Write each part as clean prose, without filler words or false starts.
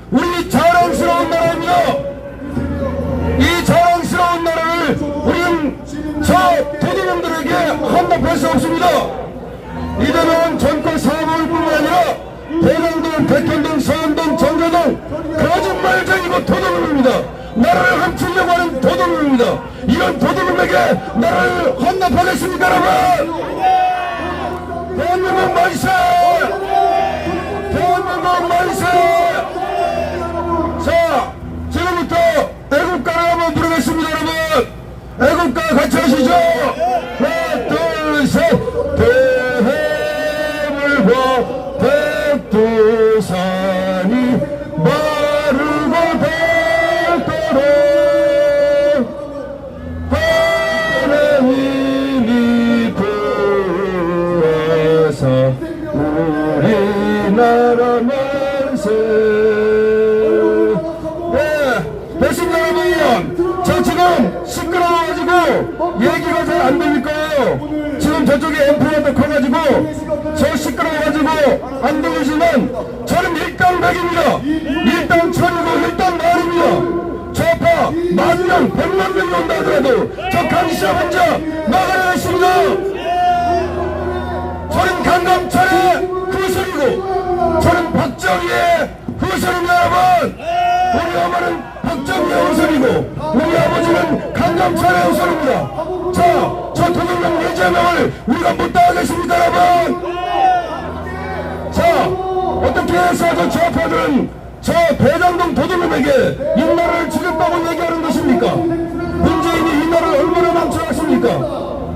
우리 자랑스러운 나라입니다. 이 자랑스러운 나라를 우리는 저 도둑놈들에게 헌납할 수 없습니다. 이대로는 전국 사업을 뿐만 아니라 대강동, 백현동, 서현동, 정교동 거짓말쟁이고 도둑놈입니다. 나라를 훔치려고 하는 도둑놈입니다. 이런 도둑놈에게 나라를 헌납하겠습니까, 여러분? 대한민국 만세! 대한민국 만세! 자, 지금부터 애국가를 한번 부르겠습니다, 여러분. 애국가 같이 하시죠. 하나, 둘, 셋. 대해물과 백두산이 마르고 닳도록 하나님이 구하사 우리나라 만세. 네, 됐습니다, 여러분. 저 지금 시끄러워가지고 얘기가 잘 안 들릴 거예요. 지금 저쪽에 앰프가 더 커가지고 저 시끄러워가지고 안 들리지만 저는 일당백입니다. 일당천이고 일당마을입니다. 저파 만명, 100만 명이 온다 하더라도 저 강시장 혼자 막아내겠습니다. 저는 강감찬의 후손이고 저는 박정희의 후손입니다, 여러분. 우리 어머는 박정희의 후손이고 우리 아버지는 강감찬의 후손입니다. 자, 저 도둑놈 이재명을 우리가 못 당하겠습니까, 여러분? 자, 어떻게 해서 저 좌파들은 저 대장동 도둑놈에게 이 나라를 주겠다고 얘기하는 것입니까? 문재인이 이 나라를 얼마나 망쳐놨습니까?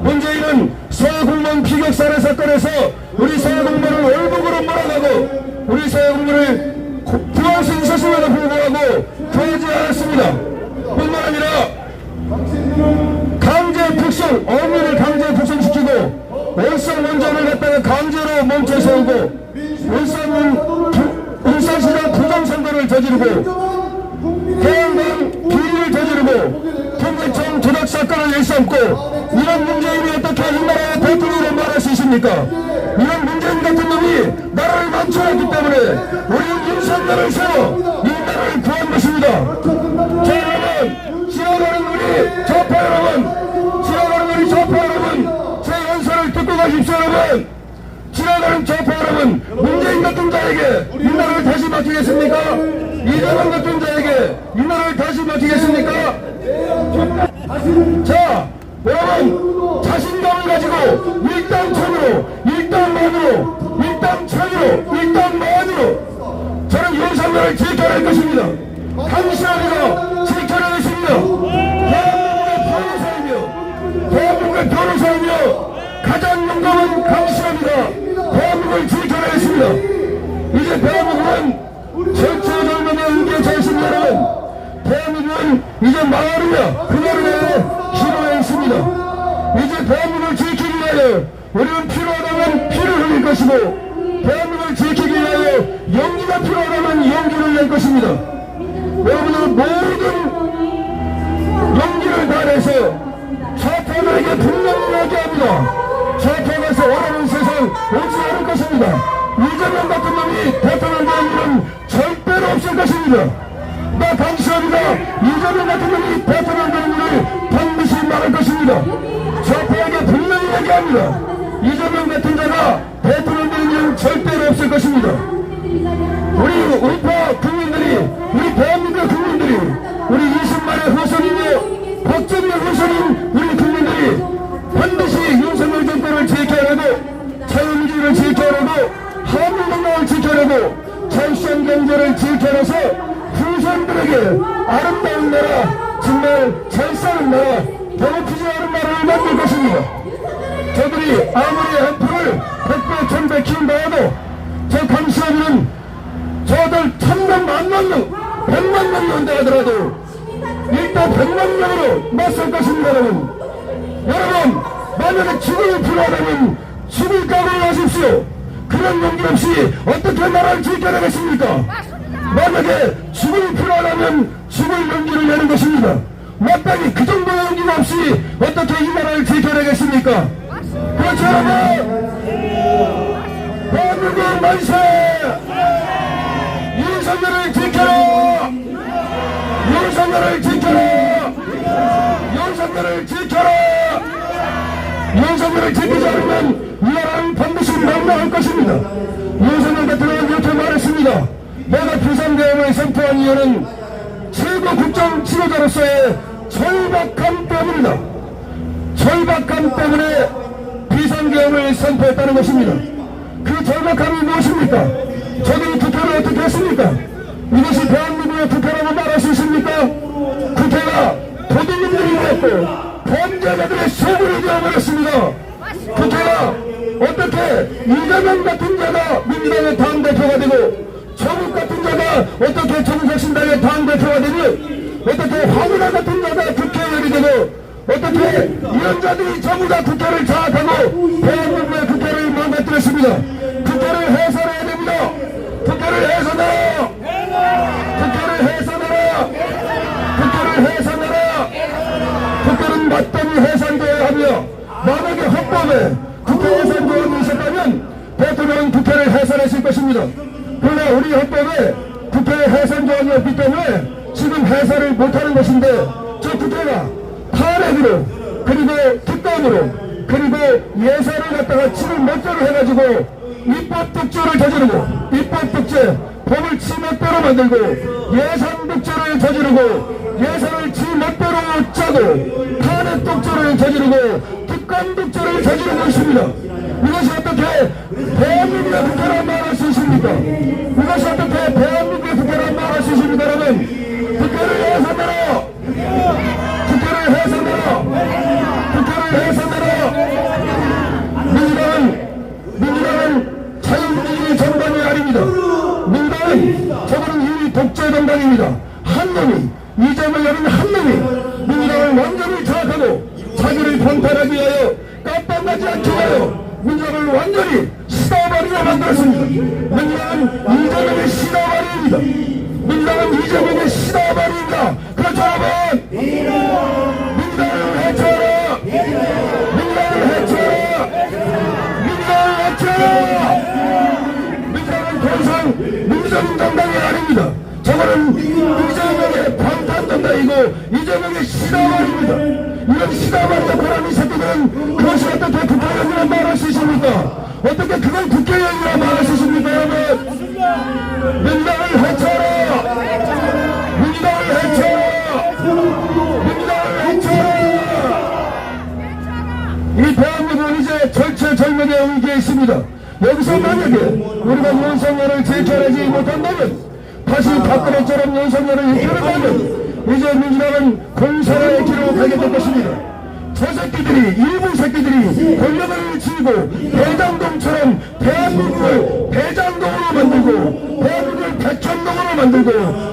문재인은 서해공무원 피격 살해 사건에서 우리 서해공무원을 월북으로 몰아가고 우리 서해공무원을 구할 수 있었음에도 불구하고 구하지 않았습니다. 뿐만 아니라 강제 북송, 어민을 강제 북송시키고 월성 원전을 갖다가 강제로 멈춰세우고 울산시장 부정선거를 저지르고 태양광 비리를 저지르고 통계청 조작 사건을 일삼고 이런 문재인이 어떻게 이 나라의 대통령으로 말할 수 있습니까? 이런 문재인 같은 놈이 나라를 망쳐놨기 때문에 우리는 윤석열을 세워 이 나라를 구한 것입니다. 자, 여러분, 지나가는 우리 좌파 여러분, 지나가는 우리 좌파 여러분, 제 연설을 듣고 가십시오, 여러분. 지나가는 좌파 여러분, 문재인 같은 자에게 이 나라를 다시 맡기겠습니까? 이재명 같은 자에게 이 나라를 다시 맡기겠습니까? 자, 여러분, 자신감을 가지고 일당천으로, 일당만으로, 일당천으로, 일당만으로 저는 윤석열을 지켜낼 것입니다. 당신아리가 지켜내겠습니다. 대한민국의 변호사이며 가장 용감한 강신합니다. 대한민국을 지켜내겠습니다. 이제 대한민국은 절차절명의 의기에 차있습니다, 여러분. 대한민국은 이제 마을이며 그 마을에 기로에 있습니다. 이제 대한민국을 지키기 위하여 우리는 필요하다면 피를 흘릴 것이고 대한민국을 지키기 위하여 용기가 필요하다면 용기를 낼 것입니다. 여러분들 모든 용기를 다해서 좌파들에게 분명히 얘기합니다. 좌파에서 원하는 세상 오지 않을 것입니다. 이재명 같은 놈이 대통령 되는 일은 절대로 없을 것입니다. 나 당시합니다. 이재명 같은 놈이 대통령 되는 일을 반드시 말할 것입니다. 좌파에게 분명히 얘기합니다. 이재명 같은 자가 대통령 되는 일은 절대로 없을 것입니다. 우리 우파 국민들이, 우리 대한민국 국민들이, 우리 20만의 후손이며 박정희의 후손인 우리 국민들이 반드시 윤석열 정권을 지켜내고 자유민주를 지켜내고 한국문화를 지켜내고 자유시장 경제를 지켜내서 후손들에게 아름다운 나라, 정말 잘 사는 나라, 배고프지 않은 나라를 만들 것입니다. 저들이 아무리 앰프를 100배, 1000배 키운다 해도 저 강시아들은 저들 1000명, 10,000명, 100만 명이 온다 하더라도 일단 100만 명으로 맞설 것입니다, 여러분. 여러분, 만약에 죽음이 필요하다면 죽을 각오를 하십시오. 그런 용기 없이 어떻게 나라를 지켜내겠습니까? 만약에 죽음이 필요하다면 죽을 용기를 내는 것입니다. 마땅히 그 정도의 용기가 없이 어떻게 이 나라를 지켜내겠습니까? 그렇죠, 여러분? 대한민국 만세! 윤석열을 지켜라! 윤석열을 지켜라! 윤석열을 지켜라! 윤석열을 지키지 않으면 이 나라는 반드시 멸망할 것입니다. 윤석열 대통령은 이렇게 말했습니다. 내가 비상계엄을 선포한 이유는 최고 국정 지도자로서의 절박함 때문이다. 절박함 때문에 비상계엄을 선포했다는 것입니다. 그 절박함이 무엇입니까? 저들이 국회를 어떻게 했습니까? 이것이 대한민국의 국회라고 말할 수 있습니까? 국회가 도둑놈들이 되었고 범죄자들의 소굴이 되어버렸습니다. 국회가 어떻게 이재명 같은 자가 민주당의 당대표가 되고 조국 같은 자가 어떻게 정석신당의 당대표가 되고 어떻게 황운하 같은 자가 국회의원이 되고 어떻게 이런 자들이 전부 다 국회를 장악하고 대한민국의 국회를 망가뜨렸습니다. 국회를 해산해야 됩니다. 국회를 해산하라! 국회를 해산하라! 국회를 해산하라! 국회는 마땅히 해산되어야 하며 만약에 헌법에 국회 해산 조항이 있었다면 대통령은 국회를 해산했을 것입니다. 그러나 우리 헌법에 국회 해산 조항이 없기 때문에 지금 해산을 못하는 것인데 저 국회가 탄핵으로 그리고 특검으로 그리고 예산을 갖다가 지를 못대로 해가지고 입법 독재를 저지르고 입법 독재 법을 지 멋대로 만들고 예산 독재를 저지르고 예산을 지 멋대로 짜고 탄핵 독재를 저지르고 특검 독재를 저지르고 있습니다. 이것이 어떻게 대한민국의 국회란 말할 수 있습니까? 이것이 어떻게 대한민국의 국회란 말할 수 있습니까? 여러분 국회를 해산하라! 국회를 해산하라! 국회를 해산하라! 민주당은 자유민주주의 정당이 아닙니다. 민주당은 저거는 이미 독재 정당입니다. 한 놈이 이재명이라는 한 놈이 민주당을 완전히 장악하고 자기를 방탄하기 위하여 깜빡하지 않기 위하여 민주당을 완전히 시다바리로 만들었습니다. 민주당은 이재명의 시다바리입니다. 민주당은 이재명의 시다바리입니다. 그렇죠 여러분! 민주당을 해쳐라! 민주당을 해쳐라! 민주당을 해쳐라! 민주당은 더 이상 민주적인 정당이 아닙니다. 저거는 이재명의 방탄정당이고 이재명의 시다바리입니다. 이런 시다바리 역할하는 이 새끼들은 그것이 어떻게 국회의원이라 말할 수 있습니까? 어떻게 그걸 국회의원이라 말할 수 있습니까 여러분? 민주당을 해쳐라! 민주당을 해쳐라! 민주당을 해쳐라! 이 대한민국은 이제 절체절명의 위기에 있습니다. 여기서 만약에 우리가 윤석열을 제철하지 못한다면 다시 박근혜처럼 윤석열을 이끌어가면 이제 민주당은 공산화의 길로 가게 될 것입니다. 저 새끼들이 일부 새끼들이 권력을 쥐고 대장동처럼 대한민국을 대장동으로 만들고 대한민국을 백천동으로 만들고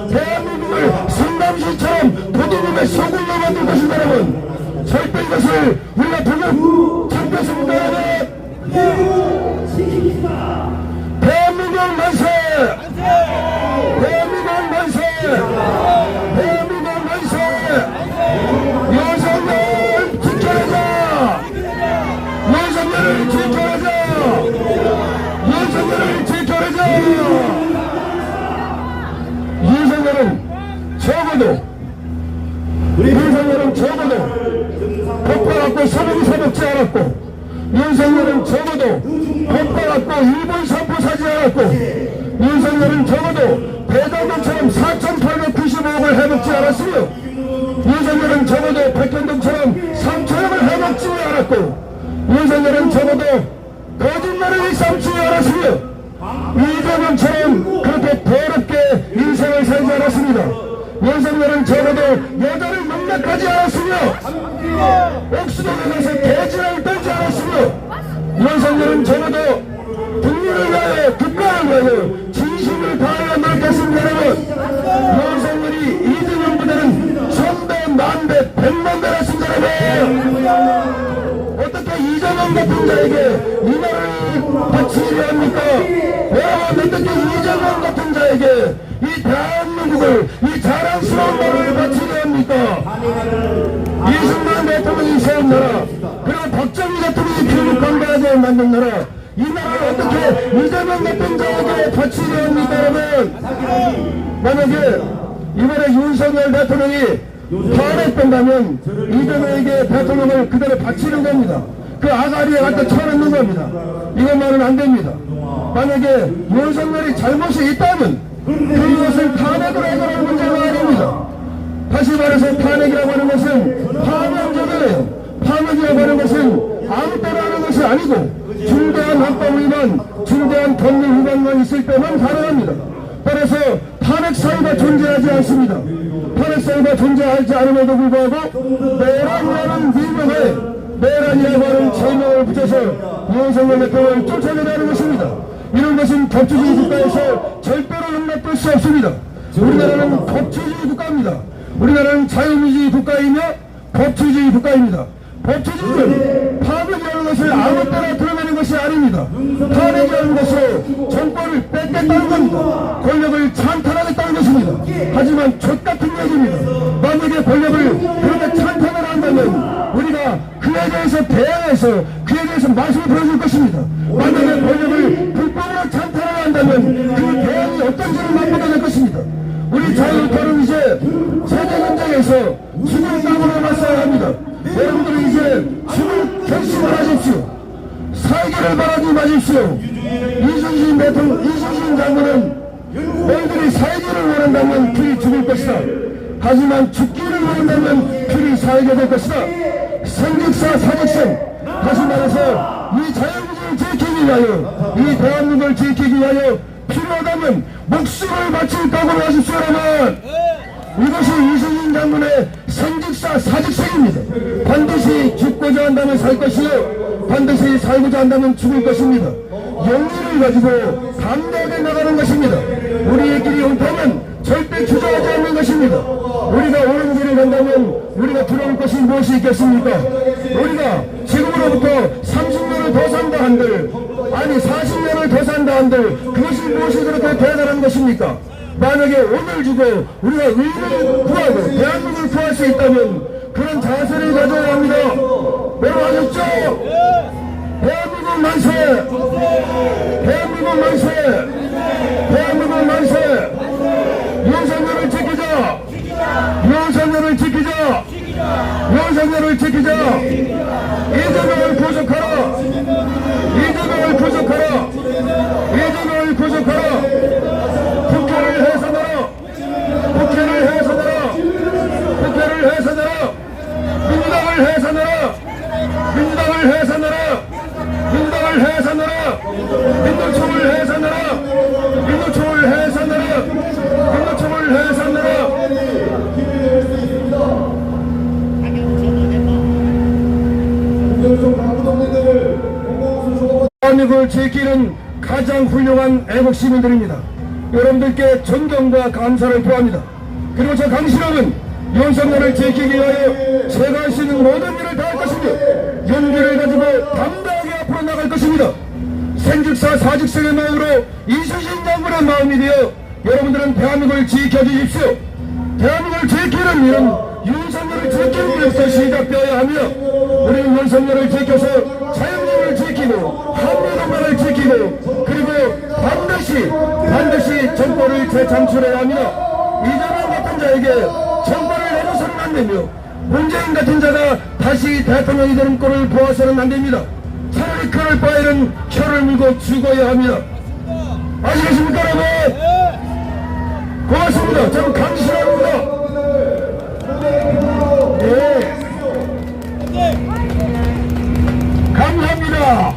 대한민국을 성남시처럼 도둑놈의 소굴로 만들 것입니다. 여러분 절대 이것을 우리가 보고 참겠습니다. 여러분 대한민국 만세! 대한민국 만세! 대한민국 만세! 윤석열 지켜내자! 윤석열을 지켜내자! 윤석열을 지켜내자! 윤석열은 적어도 법과갖고 소문이 사먹지 않았고 윤석열은 적어도 법과갖고 일본 선포 사지 않았고 윤석열은 적어도 대장동처럼 4,895억을 해먹지 않았으며 윤석열은 적어도 백현동처럼 3천억을 해먹지 않았고 윤석열은 적어도 거짓말을 일삼지 않았으며 이재명처럼 그렇게 더럽게 인생을 살지 않았습니다. 윤석열은 적어도 여자를 농락하지 않았으며 옥수동에 가서 개지랄을 떨지 않았으며 윤석열은 적어도 국민을 위하여 국가를 위하여 진심을 다하여 노력했습니다. 여러분 윤석열이 이재명보다는 1000배, 만배, 100만 배나 쓴다. 여러분 어떻게 이재명 같은 자에게 이 나라를 바치려 합니까? 여러분 어떻게 이재명 같은 자에게 이 대한민국을 이 자랑스러운 나라를 바치려 합니까? 이승만 대통령이 세운 나라 그리고 박정희 대통령이 교육 관계하게 만든 나라 이 나라를 어떻게 이재명 같은 자에게 바치려 합니까? 여러분 만약에 이번에 윤석열 대통령이 탄핵된다면 이재명에게 대통령을 그대로 바치는 겁니다. 그 아가리에 갖다 쳐넣는 겁니다. 이것만은 안 됩니다. 만약에 윤석열이 잘못이 있다면 그것을 탄핵으로 해결할 문제가 아닙니다. 다시 말해서 탄핵이라고 하는 것은 파면적이에요. 파면이라고 하는 것은 아무 때나 하는 것이 아니고 중대한 헌법 위반, 중대한 법률 위반만 있을 때만 가능합니다. 따라서 탄핵 사유가 존재하지 않습니다. 탄핵 사유가 존재하지 않음에도 불구하고 내란이라는 위명에 내란이라고 하는 제명을 붙여서 윤석열 대통령을 쫓아내라는 것입니다. 이런 것은 법치주의 국가에서 절대로 용납될 수 없습니다. 우리나라는 법치주의 국가입니다. 우리나라는 자유민주주의 국가이며 법치주의 국가입니다. 법치주의는 탄핵이라는 것을 아무 때나 드러내는 것이 아닙니다. 탄핵이라는 것은 정권을 뺏겠다는 겁니다. 권력을 찬탈하겠다는 것입니다. 하지만 족같은 얘기입니다. 만약에 권력을 그렇게 찬탈을 한다면 우리가 그에 대해서 대항해서 그에 대해서 말씀을 보여줄 것입니다. 만약에 권력을 불법으로 찬탈을 한다면 그 대항이 어떤지를 맛보게 될 것입니다. 우리 자유로터는 이제 세계전쟁에서 죽을 땅으로 맞서야 합니다. 여러분들은 이제 죽을 결심을 하십시오. 살기를 바라지 마십시오. 이순신 장군은 너희들이 살기를 원한다면 필히 죽을 것이다. 하지만 죽기를 원한다면 필히 살게 될 것이다. 생직사 사직생, 다시 말해서 이 자유민주를 지키기 위하여, 이 대한민국을 지키기 위하여 필요하다면 목숨을 바칠 각오를 하십시오. 여러분, 이것이 이순신 장군의 생직사 사직생입니다. 반드시 죽고자 한다면 살 것이요 반드시 살고자 한다면 죽을 것입니다. 용기를 가지고 담대하게 나가는 것입니다. 우리의 길이 옳다면 절대 주저하지 않는 것입니다. 우리가 옳은 길을 간다면 우리가 두려울 것이 무엇이 있겠습니까? 우리가 지금으로부터 30년을 더 산다 한들, 아니 40년을 더 산다 한들 그것이 무엇이 그렇게 대단한 것입니까? 만약에 오늘 주고 우리가 의를 구하고 대한민국을 구할 수 있다면 그런 자세를 가져야 합니다. 여러분 아셨죠? 대한민국 만세! 대한민국 만세! 대한민국 만세! 윤석열을 지키자! 윤석열을 지키자! 윤석열을 지키자! 이재명을 구속하라! 이재명을 구속하라! 이재명을 구속하라! 국회를 해산하라! 국회를 해산하라! 국회를 해산하라! 민주당을 해산하라! 민주당을 해산하라! 민주당을 해산하라! 민노총을 해산하라! 민노총을 해산하라! 민노총을 해산하라! 대한민국을 지키는 가장 훌륭한 애국시민들입니다. 여러분들께 존경과 감사를 표합니다. 그리고 저 강신영은 윤석열을 지키기 위하여 제가 할 수 있는 모든 일을 다할 것이며 용기를 가지고 담대하게 앞으로 나갈 것입니다. 생직사 사직생의 마음으로 이순신 장군의 마음이 되어 여러분들은 대한민국을 지켜주십시오. 대한민국을 지키는 일은 윤석열을 지키는 일부터 시작되어야 하며 우리는 윤석열을 지켜서 자유민주를 지키고 한미동맹을 지키고 그리고 반드시 정권을 재창출해야 합니다. 이재명 같은 자에게 정권을 내줘서는 안 되며 문재인 같은 자가 다시 대통령이 되는 꼴을 보아서는 안 됩니다. 차라리 그럴 바에는 혀를 물고 죽어야 합니다. 아시겠습니까 여러분? 고맙습니다. 저는 강신호입니다. 예. 감사합니다.